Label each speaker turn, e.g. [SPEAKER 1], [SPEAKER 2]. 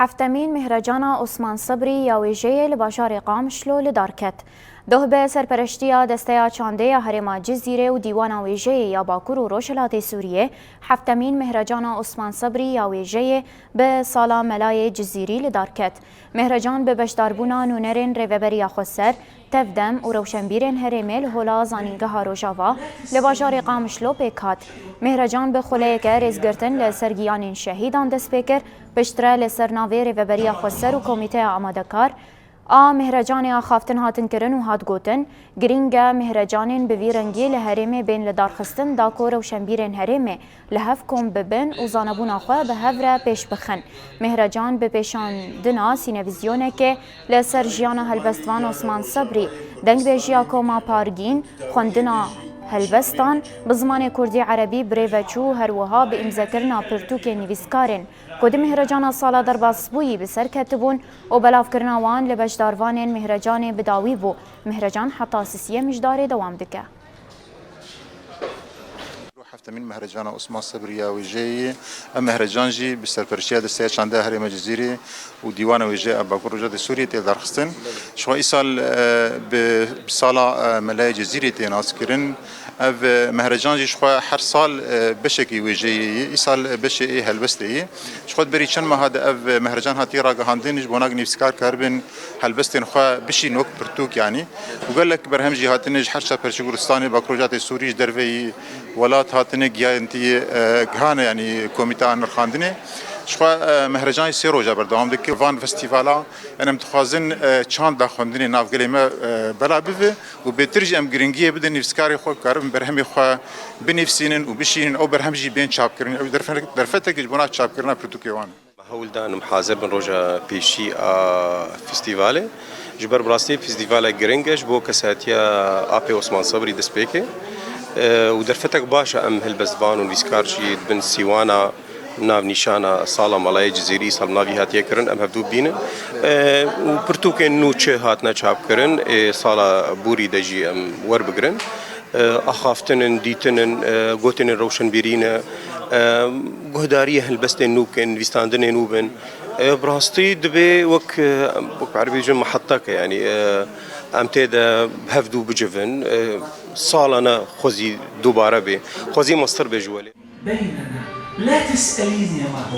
[SPEAKER 1] حفتمین مهرجانا عثمان صبری یاویجه لباشار قامشلو لدارکت ده به سرپرشتیا دسته چانده هرما جزیره و دیوان ویژه یا باکور و روشلات سوریه حفتمین مهرجانا عثمان صبری یاویجه به سالا ملای جزیری لدارکت مهرجان به بشداربونا نونرین ریوبریا خسر تفدم و روشنبیرین هرمل هولا زانینگه روژاوا لباشار قامشلو پیکات مهرجان به خلیه که رزگرتن لسرگیان شهیدان دست پیکر پشتره لسرناوی ریوبریا خسر و کمیته آمادکار مهرجان خافتن هاتن کرن و هات گوتن گرینگا مهرجانین به ویرنگی لهرمه بین لدارخستن داکور و شنبیرن هرمه لهف کم ببن و زانبون آخوا به هفره پیش بخن مهرجان به پیشان دنا سینویزیونه که لسر جیان هلبستوان عثمان صبری دنگ بیجیا کوما پارگین خوندنا هلبستان بزمان کردی عربی بریوچو هروها به امزکرنا پرتوک نویسکارن کد مهرجان سالا در باسبویی بسر کتبون و بلاف کرناوان لبشداروان مهرجان بداوی بو مهرجان حتی سیسیه مجدار دوام دکه
[SPEAKER 2] حفتمین مهرجان عثمان صبری یاویجه مهرجان جی بسرپرشتیا دسته چانده هرم جزیره و دیوان ویژه باکور روجات سوریه تل درخستن شو ای سال به سالا ملای جزیره تناس کرن اف مهرجان جی شو هر سال بشکی ویژه ای سال بشه هلبسته شو بری چند ماه اف مهرجان هاتی را گهاندنش بوناگ نفسکار کربن هلبستن خو بشی نوک پرتوک یعنی وقال لك برهم جهاتنج هر شپرش گورستان باکور روجات سوریه دروی ولات هاتنه گیانتی گهانه یعنی کمیته آنرخاندنه شخوا مهرجان سی روزه بردام دکه وان فستیوالا انا متخازن چند داخندنی نافگلی ما بلا بفه و بترج ام گرینگیه بدن نفسکاری خو کارم برهم خو بنفسینن و بشینن او برهم جی بین چاپ کردن او درفته که جبنا چاپ کردن پرتوکیوان
[SPEAKER 3] هول دانم حاضر بن روزه پیشی فستیواله جبر براستی فستیواله گرینگش بو کساتیا آپی عثمان صبری دسپیکه و درفتك باشا ام هلبزبان ونسكارشي بن سيوانا ناف نشانا صالة ملاي جزيري صال نافي هاتيه كرن ام هفدو بين و برتوكن نو چه هاتنا چاپ كرن صالة بوري دجي ام ور بگرن اخافتنن ديتنن گوتنن روشن بيرين گهداريه هلبستن نوكن ويستاندن نوبن براستي دبي وك عربي جن محطك يعني امتى بهفدو بجفن صالنا خوزي دوباره به خوزي مصر بجوالي
[SPEAKER 4] بيننا لا تسأليني ما هو